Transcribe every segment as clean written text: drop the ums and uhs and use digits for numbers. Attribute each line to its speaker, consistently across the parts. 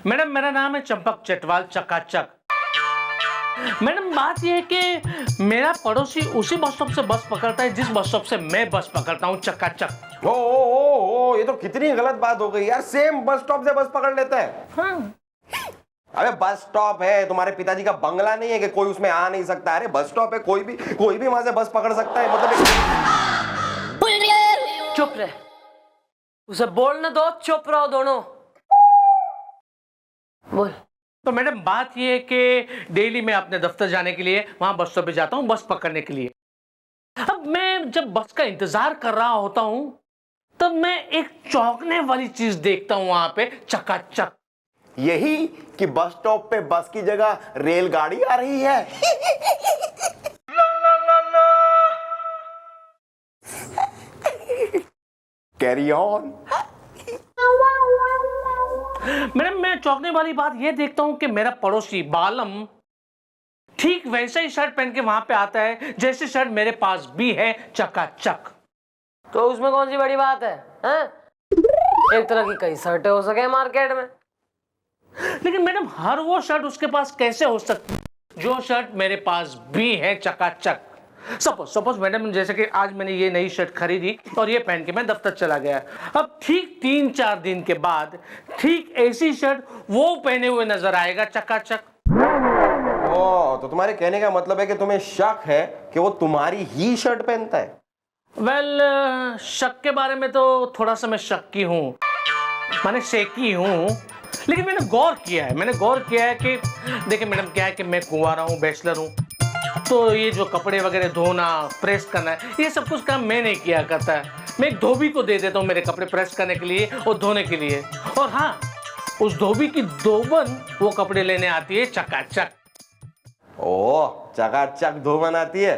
Speaker 1: Madam मेरा नाम है चंपक चटवाल चकाचक। मैडम बात यह है कि मेरा पड़ोसी उसी बस स्टॉप से बस पकड़ता है जिस बस स्टॉप से मैं बस पकड़ता हूँ, चकाचक।
Speaker 2: ओ, ये तो कितनी गलत बात हो गई यार, सेम बस स्टॉप से बस पकड़ लेता है।
Speaker 1: हाँ।
Speaker 2: अबे बस स्टॉप है, तुम्हारे पिताजी का बंगला नहीं है कि कोई उसमें आ नहीं सकता। अरे बस स्टॉप है, कोई भी वहां से बस पकड़ सकता है। मतलब
Speaker 3: चुप रहे, उसे बोलने दो, चुप रहो दोनों। बोल।
Speaker 1: तो मैडम बात यह है कि डेली मैं अपने दफ्तर जाने के लिए वहां बस स्टॉप पे जाता हूँ बस पकड़ने के लिए। अब मैं जब बस का इंतजार कर रहा होता हूँ तब मैं एक चौंकने वाली चीज देखता हूँ वहां पे, चकाचक।
Speaker 2: यही कि बस स्टॉप पे बस की जगह रेलगाड़ी आ रही है। Carry on.
Speaker 1: मैडम मैं चौंकने वाली बात यह देखता हूं कि मेरा पड़ोसी बालम ठीक वैसा ही शर्ट पहन के वहां पे आता है जैसे शर्ट मेरे पास भी है, चकाचक।
Speaker 3: तो उसमें कौन सी बड़ी बात है, हैं? एक तरह की कई शर्टें हो सके मार्केट में।
Speaker 1: लेकिन मैडम हर वो शर्ट उसके पास कैसे हो सकती जो शर्ट मेरे पास भी है, चकाचक। सपोज मैडम जैसे कि आज मैंने ये नई शर्ट खरीदी और ये पहन के मैं दफ्तर चला गया। अब ठीक 3-4 दिन के बाद ठीक ऐसी शर्ट वो पहने हुए नजर आएगा, चकाचक।
Speaker 2: ओ, तो तुम्हारे कहने का मतलब है कि तुम्हें शक है कि वो तुम्हारी ही शर्ट पहनता है।
Speaker 1: वेल, शक के बारे में तो थोड़ा सा मैं शक्की हूँ, मैंने शेकी हूँ। लेकिन मैंने गौर किया है कि देखिए मैडम क्या है कि मैं कुंवारा हूँ, बैचलर हूँ, तो ये जो कपड़े वगैरह धोना, प्रेस करना है, ये सब कुछ काम मैं नहीं किया करता है। मैं एक धोबी को दे देता हूँ मेरे कपड़े प्रेस करने के लिए और धोने के लिए। और हाँ, उस धोबी की दोबन वो कपड़े लेने आती है, चकाचक।
Speaker 2: ओ, चकाचक धोबन आती है।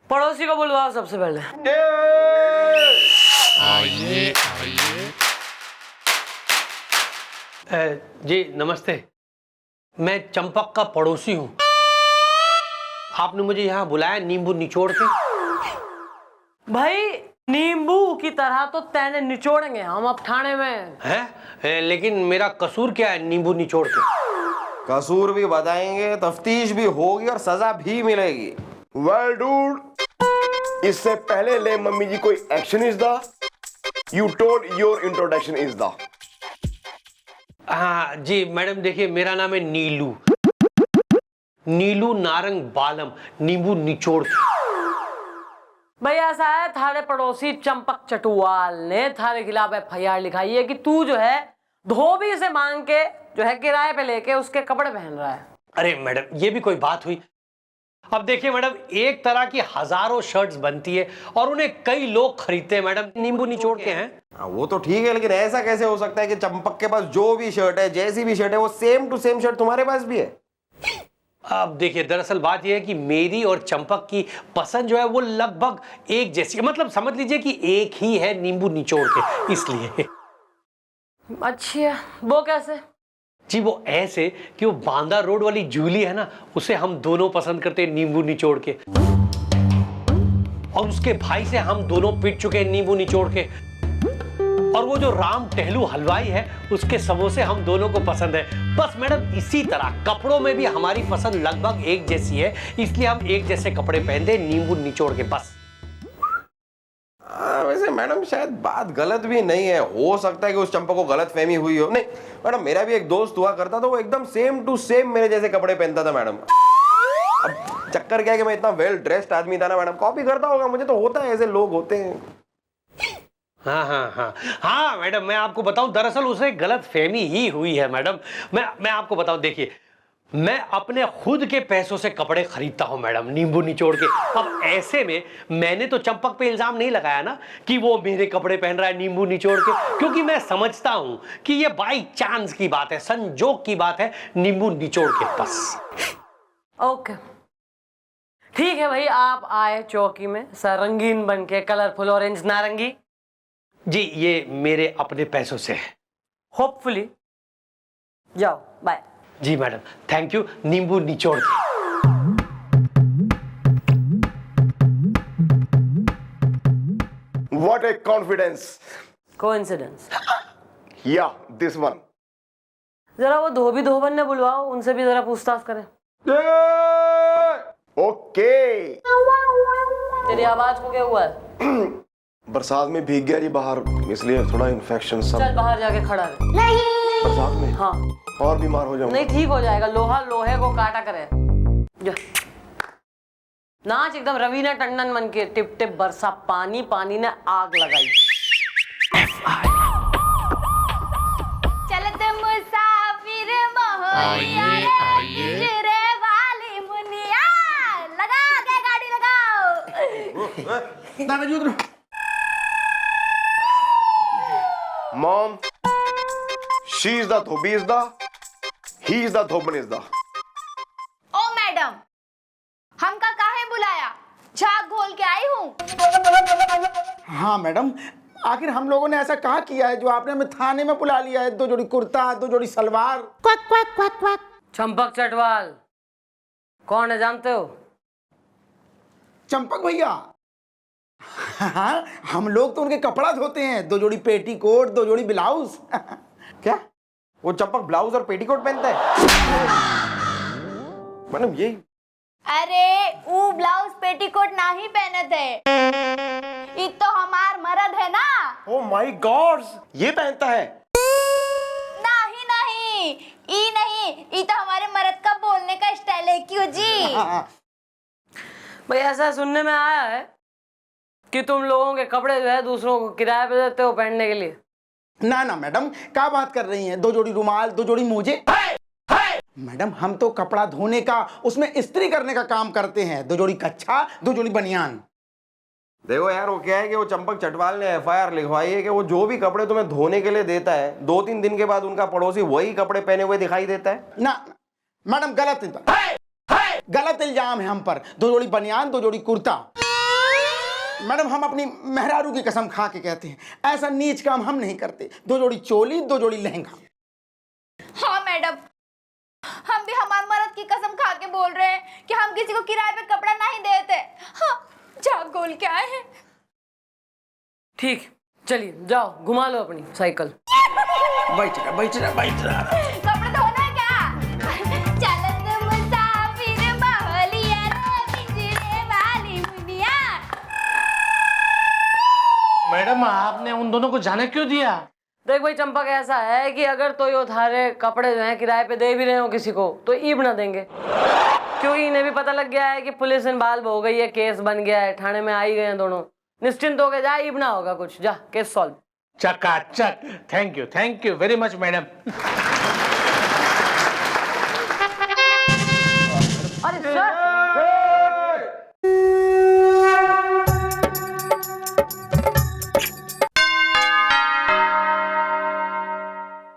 Speaker 3: पड़ोसी को बुलवाओ सबसे पहले।
Speaker 4: आइए
Speaker 5: जी नमस्ते, मैं चंपक का पड़ोसी हूँ। आपने मुझे यहाँ बुलाया नींबू निचोड़ के।
Speaker 3: भाई नींबू की तरह तो तेने निचोड़ेंगे हम अब थाने में।
Speaker 5: हैं? लेकिन मेरा कसूर क्या है नींबू निचोड़ के?
Speaker 2: कसूर भी बताएंगे, तफ्तीश भी होगी और सजा भी मिलेगी। वेल डूड, इससे पहले ले मम्मी जी कोई action is the you told your introduction is the.
Speaker 5: हाँ जी मैडम, देखिए मेरा नाम है नीलू नारंग बालम नींबू निचोड़।
Speaker 3: भाई ऐसा है, थारे पड़ोसी चंपक चटवाल ने थारे खिलाफ FIR लिखाई है कि तू जो है धोबी से मांग के जो है किराए पे लेके उसके कपड़े पहन रहा है।
Speaker 5: अरे मैडम ये भी कोई बात हुई? अब देखिए मैडम, एक तरह की हजारों शर्ट्स बनती है और उन्हें कई लोग खरीदते हैं मैडम, नींबू निचोड़ के हैं।
Speaker 2: वो तो ठीक है, लेकिन ऐसा कैसे हो सकता है कि चंपक के पास जो भी शर्ट है, जैसी भी शर्ट है, वो सेम टू सेम शर्ट तुम्हारे पास भी है?
Speaker 5: अब देखिए दरअसल बात यह है कि मेरी और चंपक की पसंद जो है वो लगभग एक जैसी, मतलब समझ लीजिए कि एक ही है नींबू निचोड़ के, इसलिए।
Speaker 3: अच्छा, वो कैसे?
Speaker 5: जी वो ऐसे कि वो बांदा रोड वाली जूली है ना, उसे हम दोनों पसंद करते हैं नींबू निचोड़ के, और उसके भाई से हम दोनों पिट चुके हैं नींबू निचोड़ के, और वो जो राम टहलू हलवाई है उसके समोसे हम दोनों को पसंद है। बस मैडम इसी तरह कपड़ों में भी हमारी पसंद लगभग एक जैसी है, इसलिए हम एक जैसे कपड़े पहनते हैं नींबू निचोड़ के, बस।
Speaker 2: वैसे मैडम शायद बात गलत भी नहीं है, हो सकता है कि उस चंपक को गलत फहमी हुई हो। नहीं मैडम, मेरा भी एक दोस्त हुआ करता था, वो एकदम सेम टू सेम मेरे जैसे कपड़े पहनता था मैडम। अब चक्कर क्या है कि मैं इतना वेल ड्रेस्ड आदमी था ना मैडम, कॉपी करता होगा मुझे, तो होता है, ऐसे लोग होते हैं।
Speaker 5: हाँ मैडम, मैं आपको बताऊं दरअसल उसे गलत फहमी ही हुई है मैडम। मैं आपको बताऊं, देखिए मैं अपने खुद के पैसों से कपड़े खरीदता हूं मैडम, नींबू निचोड़ के। अब ऐसे में मैंने तो चंपक पे इल्जाम नहीं लगाया ना कि वो मेरे कपड़े पहन रहा है नींबू निचोड़ के, क्योंकि मैं समझता हूं कि ये बाई चांस की बात है, संजोग की बात है, नींबू निचोड़ के, बस।
Speaker 3: ओके ठीक है भाई, आप आए चौकी में सर रंगीन बन के, कलरफुल ऑरेंज नारंगी।
Speaker 5: जी ये मेरे अपने पैसों से है।
Speaker 3: होपफुली। जाओ, बाय।
Speaker 5: जी मैडम, थैंक यू, नींबू निचोड़ के।
Speaker 2: What
Speaker 4: What a confidence.
Speaker 3: Coincidence.
Speaker 4: Yeah, this one.
Speaker 3: जरा वो धोबन ने बुलवाओ, उनसे भी जरा पूछताछ करें।
Speaker 4: Okay.
Speaker 3: तेरी आवाज को क्या हुआ है?
Speaker 4: बरसात में भीग गया जी बाहर, इसलिए थोड़ा इन्फेक्शन सब।
Speaker 3: चल बाहर जाके खड़ा रहे।
Speaker 4: बरसात में
Speaker 3: हाँ
Speaker 4: और बीमार हो जाऊंगा।
Speaker 3: नहीं, ठीक हो जाएगा। लोहा लोहे को काटा करे। जा। नाच एकदम रवीना टंडन मन के, टिप टिप बरसा पानी, पानी ने आग लगाई।
Speaker 6: चलत मुसाफिर मोहनिया रे वाली मुनिया, लगा के गाड़ी लगाओ।
Speaker 4: Mom, she is the dhobizda, he is the dhobanizda.
Speaker 6: ओ मैडम, हमका काहे बुलाया? झाग घोल के आई हूँ।
Speaker 7: हाँ मैडम, आखिर हम लोगों ने ऐसा कहा किया है जो आपने हमें थाने में बुला लिया है? 2 जोड़ी कुर्ता, 2 जोड़ी सलवार।
Speaker 3: चंपक चटवाल कौन है जानते हो?
Speaker 7: चंपक भैया। हाँ, हम लोग तो उनके कपड़ा धोते हैं। 2 जोड़ी पेटीकोट, 2 जोड़ी ब्लाउज।
Speaker 2: क्या वो चंपक ब्लाउज और पेटीकोट पहनता है? मैडम ये
Speaker 6: अरे वो ब्लाउज पेटीकोट ना ही पहने थे, ये तो हमार मर्द है ना।
Speaker 4: Oh my God, ये पहनता है?
Speaker 6: नहीं नहीं, ई नहीं, ये तो हमारे मर्द का बोलने का स्टाइल है। क्यों जी?
Speaker 3: भाई ऐसा सुनने में आया है कि तुम लोगों के कपड़े जो है दूसरों को किराए पे देते हो पहनने के लिए।
Speaker 7: ना ना मैडम, क्या बात कर रही हैं? 2 जोड़ी रुमाल, 2 जोड़ी मोजे। मैडम हम तो कपड़ा धोने का, उसमें इस्त्री करने का काम करते हैं। 2 जोड़ी कच्छा, 2 जोड़ी बनियान।
Speaker 2: देखो यार, वो क्या है कि वो चंपक चटवाल ने FIR लिखवाई है कि वो जो भी कपड़े तुम्हें धोने के लिए देता है, 2-3 दिन के बाद उनका पड़ोसी वही कपड़े पहने हुए दिखाई देता है।
Speaker 7: ना मैडम, गलत इल्जाम है हम पर। 2 जोड़ी बनियान, 2 जोड़ी कुर्ता। मैडम हम अपनी मेहरारू की कसम खा के कहते हैं, ऐसा नीच काम हम नहीं करते। 2 जोड़ी चोली, 2 जोड़ी लहंगा।
Speaker 6: हाँ मैडम, हम भी हमारे मर्द की कसम खा के बोल रहे हैं कि हम किसी को किराए पे कपड़ा नहीं देते। हाँ, झाग घोल के आए हैं।
Speaker 3: ठीक, चलिए जाओ घुमा लो अपनी साइकिल।
Speaker 7: बैठ रहा।
Speaker 6: कपड़े धोना है क्या? चलत मुसाफिर मोहलिया रे पिंजरे वाली मुनिया।
Speaker 1: मैडम आपने उन दोनों को जाने क्यों दिया?
Speaker 3: देख भाई चंपक, ऐसा है कि अगर तो ये थारे कपड़े जो हैं किराए पे दे भी रहे हो किसी को, तो ईब ना देंगे, क्योंकि इन्हें भी पता लग गया है कि पुलिस इन्वॉल्व हो गई है, केस बन गया है, थाने में आई गए हैं दोनों। निश्चिंत हो के जा, ईब ना होगा कुछ। जा, केस सॉल्व।
Speaker 1: चकाचक। Thank you very much madam.
Speaker 3: अरे सर,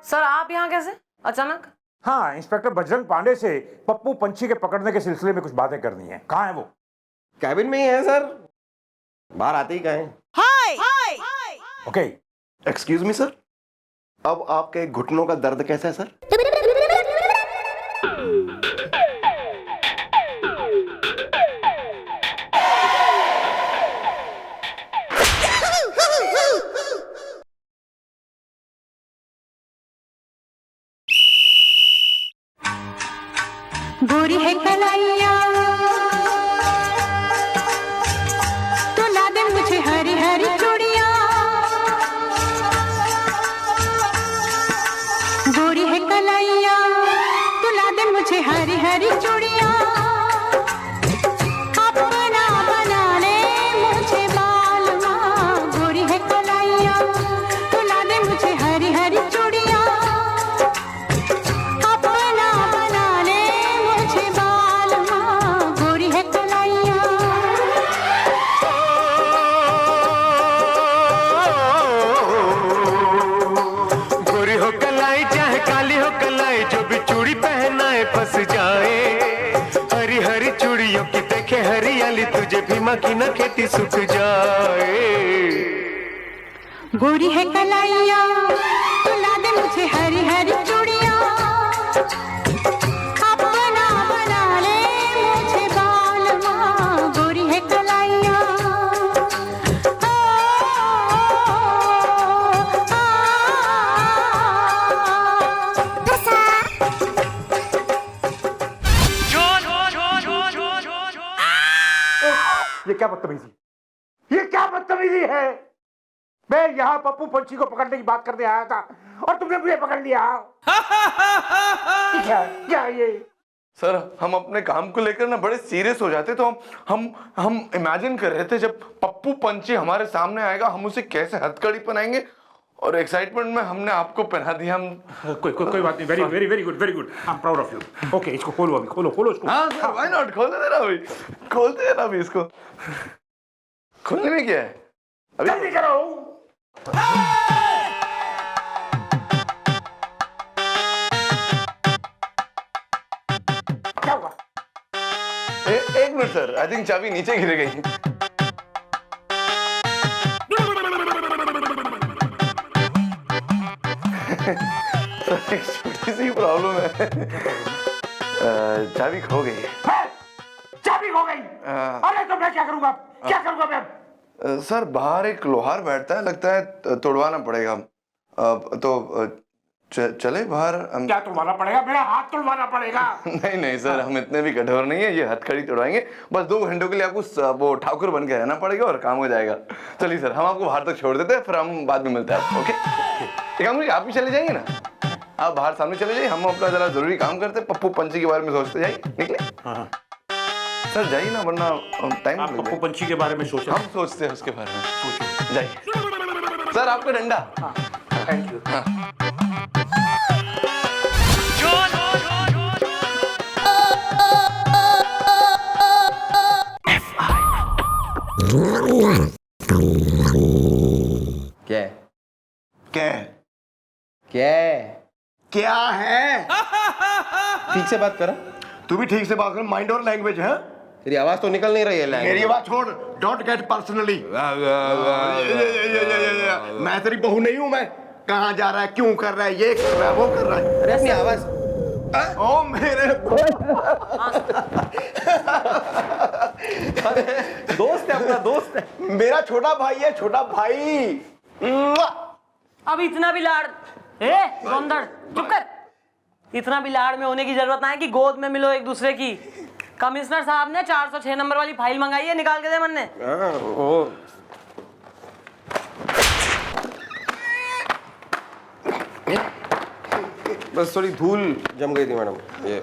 Speaker 3: सर आप यहाँ कैसे अचानक?
Speaker 8: हाँ, इंस्पेक्टर बजरंग पांडे से पप्पू पंछी के पकड़ने के सिलसिले में कुछ बातें करनी है। कहाँ है वो?
Speaker 2: कैबिन में ही है सर, बाहर आते ही कहें।
Speaker 8: ओके।
Speaker 4: एक्सक्यूज मी सर, अब आपके घुटनों का दर्द कैसा है सर?
Speaker 9: गोरी है कलाइया तो ला दे मुझे हरी हरी चूड़िया। गोरी है कलाइया तो ला दे मुझे हरी हरी चूड़िया। अपना बना ले मुझे बालवा। गोरी है कलाइया तो ला दे मुझे हरी हरी चूड़िया।
Speaker 10: फंस जाए हरी हरी चूड़ियों की देखे हरियाली तुझे भी मक्खी न खेती सूख जाए।
Speaker 9: गोरी है कलाइया तो ला दे मुझे हरी हरी चूड़िया। अपना बना ले मुझे बालवा। गोरी है कलाइया।
Speaker 8: क्या बदतमीजी, ये क्या बदतमीजी है? मैं यहाँ पप्पू पंछी को पकड़ने की बात करने आया था और तुमने मुझे पकड़ लिया। क्या क्या ये?
Speaker 11: सर हम अपने काम को लेकर ना बड़े सीरियस हो जाते, तो हम इमेजिन कर रहे थे जब पप्पू पंछी हमारे सामने आएगा हम उसे कैसे हथकड़ी पहनाएंगे, और एक्साइटमेंट में हमने आपको पहना दिया। हम
Speaker 8: कोई बात नहीं। Very very very good, very good. I am proud of you. Okay, इसको खोलो अभी, खोलो इसको।
Speaker 11: हाँ सर, व्हाई नॉट, खोलते देना अभी, खोलते देना अभी इसको। खोलने में क्या है अभी?
Speaker 8: जल्दी करो। क्या हुआ?
Speaker 11: एक मिनट सर, आई थिंक चाबी नीचे गिर गई। एक छोटी सी प्रॉब्लम है, चाबी खो गई है।
Speaker 8: चाबी खो गई? अरे तो मैं क्या करूंगा, क्या करूंगा मैं?
Speaker 11: सर बाहर एक लोहार बैठता है, लगता है तोड़वाना पड़ेगा। तो चले बाहर हम।
Speaker 8: क्या तोड़वाना पड़ेगा? मेरा हाथ तोड़वाना पड़ेगा।
Speaker 11: नहीं सर, हम इतने भी कठोर नहीं है, ये हथकड़ी तोड़वाएंगे। बस 2 घंटों के लिए आपको वो ठाकुर बन के रहना पड़ेगा और काम हो जाएगा। चलिए सर, हम आपको बाहर तक छोड़ देते हैं, फिर हम बाद में मिलते हैं। ओके, एक काम करिए, आप भी चले जाएंगे ना, आप बाहर सामने चले जाइए, हम अपना जरा जरूरी काम करते हैं, पप्पू पंछी के बारे में सोचते जाइए। निकले सर, जाइए ना, वरना टाइम।
Speaker 8: आप पप्पू पंछी के बारे में सोचो।
Speaker 11: हम सोचते हैं उसके बारे में, सोचो जाइए। सर आपका डंडा।
Speaker 8: Thank you.
Speaker 2: क्या
Speaker 7: क्या
Speaker 2: क्या
Speaker 7: क्या है?
Speaker 2: ठीक से बात कर।
Speaker 4: तू भी ठीक से बात कर, माइंड और लैंग्वेज है।
Speaker 2: तेरी आवाज तो निकल नहीं रही है।
Speaker 4: मेरी बात छोड़, डोंट गेट पर्सनली। मैं तेरी बहू नहीं हूं। मैं कहाँ जा रहा है, क्यों कर रहा है, ये कर रहा है, वो कर रहा है।
Speaker 2: अरे अपनी आवाज।
Speaker 4: ओ मेरे
Speaker 2: दोस्त है, अपना दोस्त है,
Speaker 4: मेरा छोटा भाई है, छोटा भाई।
Speaker 3: अब इतना भी लाड़, गोंदड़ चुप कर। इतना भी लाड़ में होने की जरूरत ना है कि गोद में मिलो एक दूसरे की। कमिश्नर साहब ने 406 नंबर वाली फाइल मंगाई है, निकाल के दे मन ने।
Speaker 2: बस थोड़ी धूल जम गई थी मैडम। ये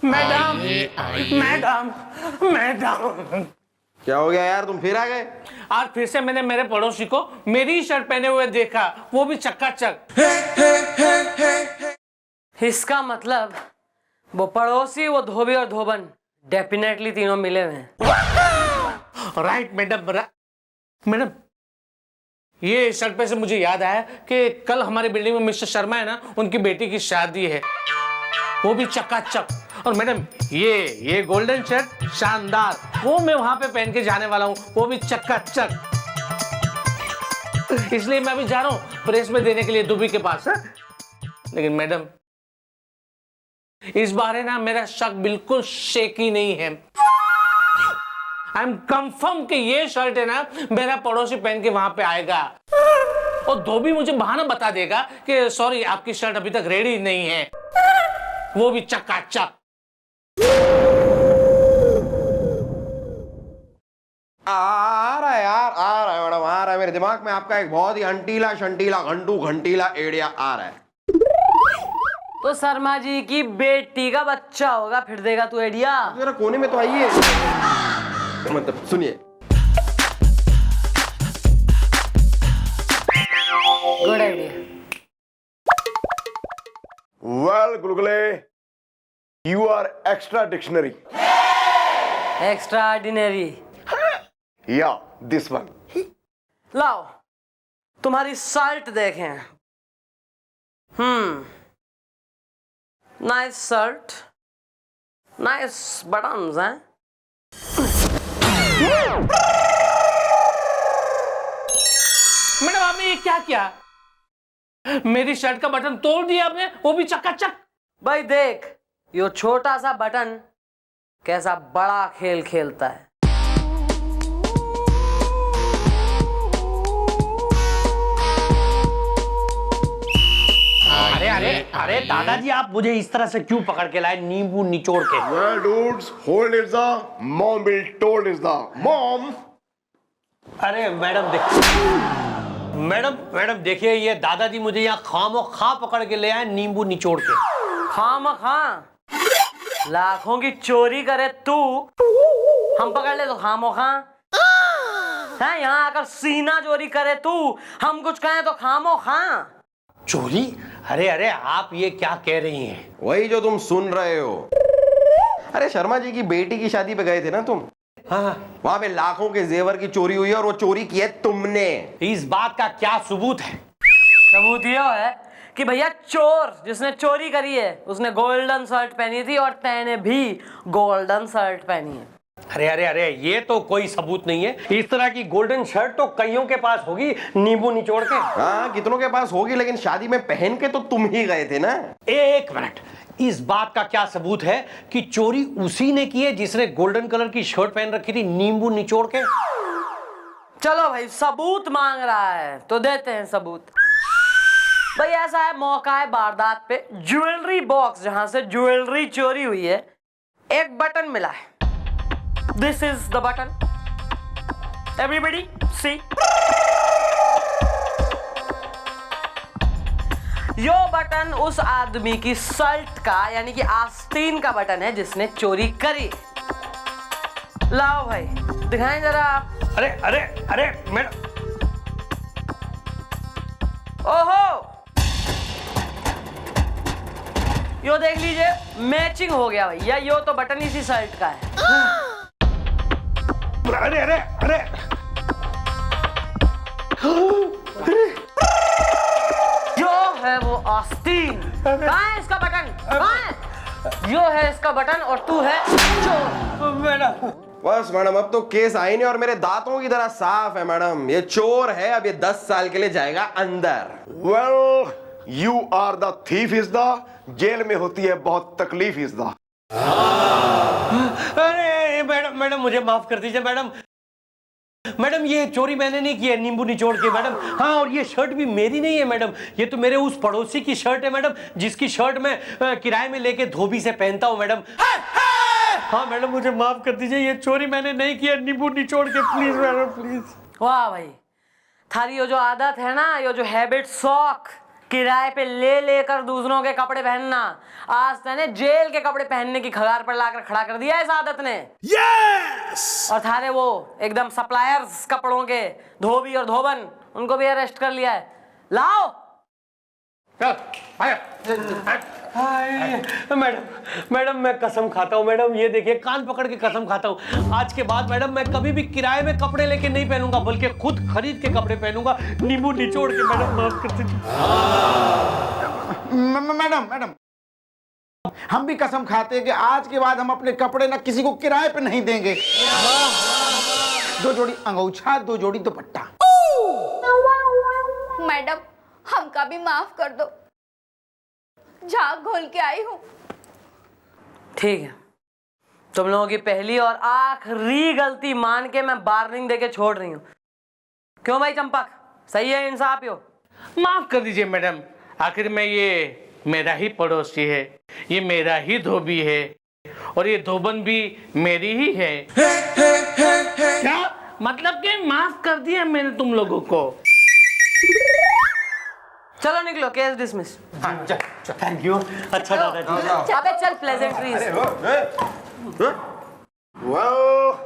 Speaker 1: मैडम मैडम मैडम,
Speaker 2: क्या हो गया यार, तुम फिर आ गए?
Speaker 1: आज फिर से मैंने मेरे पड़ोसी को मेरी ही शर्ट पहने हुए देखा, वो भी चकाचक।
Speaker 3: इसका मतलब वो पड़ोसी, वो धोबी और धोबन डेफिनेटली तीनों मिले हुए हैं।
Speaker 1: राइट मैडम, मैडम ये शर्ट पे से मुझे याद आया कि कल हमारी बिल्डिंग में मिस्टर शर्मा है ना, उनकी बेटी की शादी है, वो भी चकाचक। और मैडम ये गोल्डन शर्ट शानदार, वो मैं वहां पे पहन के जाने वाला हूँ, वो भी चकाचक। इसलिए मैं अभी जा रहा हूँ प्रेस में देने के लिए दुबी के पास है। लेकिन मैडम इस बार है ना, मेरा शक बिल्कुल शेकी नहीं है। आई एम कंफर्म कि ये शर्ट है ना, मेरा पड़ोसी पहन के वहां पे आएगा और धोबी मुझे बहाना बता देगा कि सॉरी आपकी शर्ट अभी तक रेडी नहीं है, वो भी चकाचक।
Speaker 2: आ रहा है यार, आ रहा है मैडम, आ रहा है मेरे दिमाग में। आपका एक बहुत ही अंटीला शंटीला घंटू घंटीला एड़िया आ रहा है।
Speaker 3: तो शर्मा जी की बेटी का बच्चा होगा, फिर देगा तू आइडिया।
Speaker 2: जरा कोने में तो आइए, मतलब सुनिए।
Speaker 3: Good idea.
Speaker 4: वेल गुलगुले, you are extra dictionary.
Speaker 3: Extraordinary.
Speaker 4: या दिस वन।
Speaker 3: लाओ तुम्हारी शर्ट देखें। नाइस शर्ट, नाइस बटन्स हैं।
Speaker 1: मैडम आपने ये क्या किया? मेरी शर्ट का बटन तोड़ दिया आपने, वो भी चकाचक।
Speaker 3: भाई देख, यो छोटा सा बटन कैसा बड़ा खेल खेलता है।
Speaker 1: अरे
Speaker 5: अरे दादाजी आप मुझे इस तरह से क्यों पकड़ के लाए नींबू निचोड़ के?
Speaker 4: Well, dudes, hold is the mom will told is the mom.
Speaker 5: अरे मैडम देखिए, ये दादाजी मुझे यहाँ खामोखा पकड़ के ले आए नींबू निचोड़ के।
Speaker 3: खामखा लाखों की चोरी करे तू, हम पकड़ ले तो खामोखा है। यहाँ आकर सीना चोरी करे तू, हम कुछ कहें तो खामोखा।
Speaker 5: चोरी? अरे आप ये क्या कह रही हैं?
Speaker 2: वही जो तुम सुन रहे हो। अरे शर्मा जी की बेटी की शादी पे गए थे ना तुम?
Speaker 5: हाँ,
Speaker 2: वहां पे लाखों के जेवर की चोरी हुई है और वो चोरी की है तुमने।
Speaker 5: इस बात का क्या सबूत है?
Speaker 3: सबूत ये है कि भैया चोर जिसने चोरी करी है उसने गोल्डन शर्ट पहनी थी और तैने भी गोल्डन शर्ट पहनी है।
Speaker 5: अरे ये तो कोई सबूत नहीं है। इस तरह की गोल्डन शर्ट तो कईयों के पास होगी नींबू निचोड़ के।
Speaker 2: हाँ, कितनों के पास होगी, लेकिन शादी में पहन के तो तुम ही गए थे ना।
Speaker 5: एक मिनट, इस बात का क्या सबूत है कि चोरी उसी ने की है जिसने गोल्डन कलर की शर्ट पहन रखी थी नींबू निचोड़ के?
Speaker 3: चलो भाई, सबूत मांग रहा है तो देते हैं सबूत। भाई ऐसा है, मौका है वारदात पे, ज्वेलरी बॉक्स जहां से ज्वेलरी चोरी हुई है, एक बटन मिला है। This is the button, everybody see. यो बटन उस आदमी की शर्ट का यानी कि आस्तीन का बटन है जिसने चोरी करी। लाओ भाई दिखाएं जरा आप।
Speaker 5: अरे मैडम,
Speaker 3: ओहो, यो देख लीजिए, मैचिंग हो गया भैया। यो तो बटन इसी शर्ट का है।
Speaker 5: अरे
Speaker 3: यो है वो आस्तीन। कहाँ है इसका बटन? कहाँ है? यो है इसका बटन और तू है चोर।
Speaker 5: मैडम,
Speaker 2: बस मैडम, अब तो केस आई नहीं और मेरे दांतों की तरह साफ है मैडम। ये चोर है, अब ये 10 साल के लिए जाएगा अंदर।
Speaker 4: Well, you are the thief is the jail में होती है बहुत तकलीफ is the।
Speaker 5: अरे मैडम मुझे माफ कर दीजिए मैडम, ये चोरी मैंने नहीं की है नींबू निचोड़ के मैडम। हाँ, और ये शर्ट भी मेरी नहीं है मैडम, ये तो मेरे उस पड़ोसी की शर्ट है मैडम, जिसकी शर्ट मैं किराए में लेके धोबी से पहनता हूँ मैडम। हाँ मैडम, मुझे माफ कर दीजिए, ये चोरी मैंने नहीं किया नींबू निचोड़ के। Please madam, please.
Speaker 3: वाह भाई, थारी यो जो आदत है ना, यो जो हैबिट, शौक, किराए पे ले लेकर दूसरों के कपड़े पहनना, आज तने जेल के कपड़े पहनने की कगार पर लाकर खड़ा कर दिया इस आदत ने। यस! और थारे वो एकदम सप्लायर्स कपड़ों के, धोबी और धोबन, उनको भी अरेस्ट कर लिया है। लाओ
Speaker 5: मैडम मैं कसम खाता हूँ मैडम, ये देखिए कान पकड़ के कसम खाता हूँ, आज के बाद मैडम मैं कभी भी किराए में कपड़े लेके नहीं पहनूंगा, बल्कि खुद खरीद के कपड़े पहनूंगा नींबू निचोड़ के। मैडम माफ कर दीजिए।
Speaker 7: मैडम, हम भी कसम खाते हैं कि आज के बाद हम अपने कपड़े ना किसी को किराए पे नहीं देंगे। 2 जोड़ी अंगूछा, 2 जोड़ी दुपट्टा।
Speaker 6: मैडम हमका भी माफ कर दो, झाग घोल के आई हूँ।
Speaker 3: ठीक है, तुम लोगों की पहली और आखिरी गलती मान के मैं वार्निंग देके छोड़ रही हूँ। क्यों भाई चंपक, सही है इंसाफ यो?
Speaker 1: माफ कर दीजिए मैडम, आखिर में ये मेरा ही पड़ोसी है, ये मेरा ही धोबी है और ये धोबन भी मेरी ही है। क्या मतलब कि माफ कर दिया मैंने तुम लोगों को।
Speaker 3: चलो निकलो, केस डिसमिस।
Speaker 5: Thank you. अच्छा दादाजी।
Speaker 3: अबे चल, pleasantries.
Speaker 4: Well,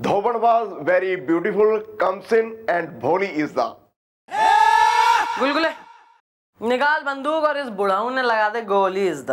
Speaker 4: Dhoban was very beautiful, comes in and Bholi is the।
Speaker 3: गुलगुले निकाल बंदूक और इस बुढ़ाऊ ने लगा दे गोली इज द।